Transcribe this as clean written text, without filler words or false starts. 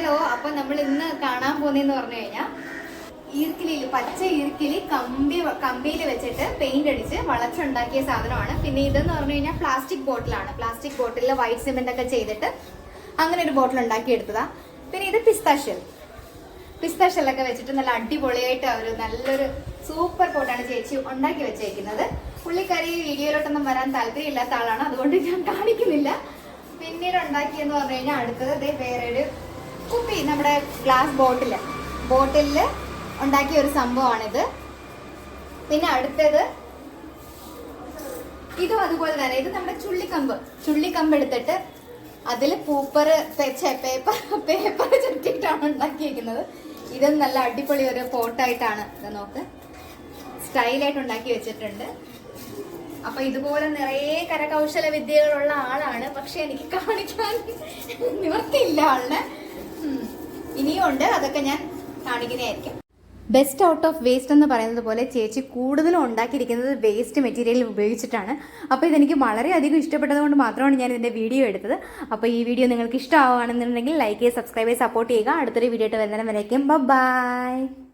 Hello, അപ്പൊ നമ്മൾ ഇന്ന് കാണാൻ പോകുന്നതെന്ന് പറഞ്ഞു കഴിഞ്ഞാൽ ഈർക്കിലിയിൽ പച്ച ഈർക്കിലി കമ്പിയിൽ വെച്ചിട്ട് പെയിന്റ് അടിച്ച് വളച്ചുണ്ടാക്കിയ സാധനമാണ്. പിന്നെ ഇതെന്ന് പറഞ്ഞു കഴിഞ്ഞാൽ പ്ലാസ്റ്റിക് ബോട്ടിലാണ്. പ്ലാസ്റ്റിക് ബോട്ടിലിൽ വൈറ്റ് സിമെന്റ് ഒക്കെ ചെയ്തിട്ട് അങ്ങനെ ഒരു ബോട്ടിൽ ഉണ്ടാക്കി എടുത്തതാ. പിന്നെ ഇത് പിസ്താഷ്യലൊക്കെ വെച്ചിട്ട് നല്ല അടിപൊളിയായിട്ട് ഒരു നല്ലൊരു സൂപ്പർ പോട്ടാണ് ചേച്ചി ഉണ്ടാക്കി വെച്ചേക്കുന്നത്. പുള്ളിക്കാരി വീഡിയോയിലോട്ടൊന്നും വരാൻ താല്പര്യമില്ലാത്ത ആളാണ്, അതുകൊണ്ട് ഞാൻ കാണിക്കുന്നില്ല. പിന്നീട് ഉണ്ടാക്കിയെന്ന് പറഞ്ഞു കഴിഞ്ഞാൽ അടുത്തത് വേറൊരു കുപ്പി, നമ്മുടെ ഗ്ലാസ് ബോട്ടിലിൽ ഉണ്ടാക്കിയ ഒരു സംഭവമാണിത്. പിന്നെ അടുത്തത് ഇതും അതുപോലെ തന്നെ. ഇത് നമ്മുടെ ചുള്ളിക്കമ്പ് എടുത്തിട്ട് അതിൽ പേപ്പർ ചുറ്റിയിട്ടാണ് ഉണ്ടാക്കിയിരിക്കുന്നത്. ഇതും നല്ല അടിപൊളി ഒരു പോട്ടായിട്ടാണ്. ഇത് നോക്ക്, സ്റ്റൈലായിട്ട് ഉണ്ടാക്കി വെച്ചിട്ടുണ്ട്. അപ്പൊ ഇതുപോലെ നിറയെ കരകൗശല വിദ്യകളുള്ള ആളാണ്, പക്ഷെ എനിക്ക് കാണിക്കാൻ നിവർത്തിയില്ല ആളിനെ. ഇനിയും ഉണ്ട്, അതൊക്കെ ഞാൻ കാണിക്കുന്നതായിരിക്കും. ബെസ്റ്റ് ഔട്ട് ഓഫ് വേസ്റ്റ് എന്ന് പറയുന്നത് പോലെ ചേച്ചി കൂടുതലും ഉണ്ടാക്കിയിരിക്കുന്നത് വേസ്റ്റ് മെറ്റീരിയൽ ഉപയോഗിച്ചിട്ടാണ്. അപ്പോൾ ഇതെനിക്ക് വളരെയധികം ഇഷ്ടപ്പെട്ടത് കൊണ്ട് മാത്രമാണ് ഞാൻ ഇതിൻ്റെ വീഡിയോ എടുത്തത്. അപ്പോൾ ഈ വീഡിയോ നിങ്ങൾക്ക് ഇഷ്ടമാവുകയാണെന്നുണ്ടെങ്കിൽ ലൈക്ക് ചെയ്യുക, സബ്സ്ക്രൈബ് ചെയ്യുക, സപ്പോർട്ട് ചെയ്യുക. അടുത്തൊരു വീഡിയോ ആയിട്ട് വരുന്നതിന് വരേക്കും ബൈ.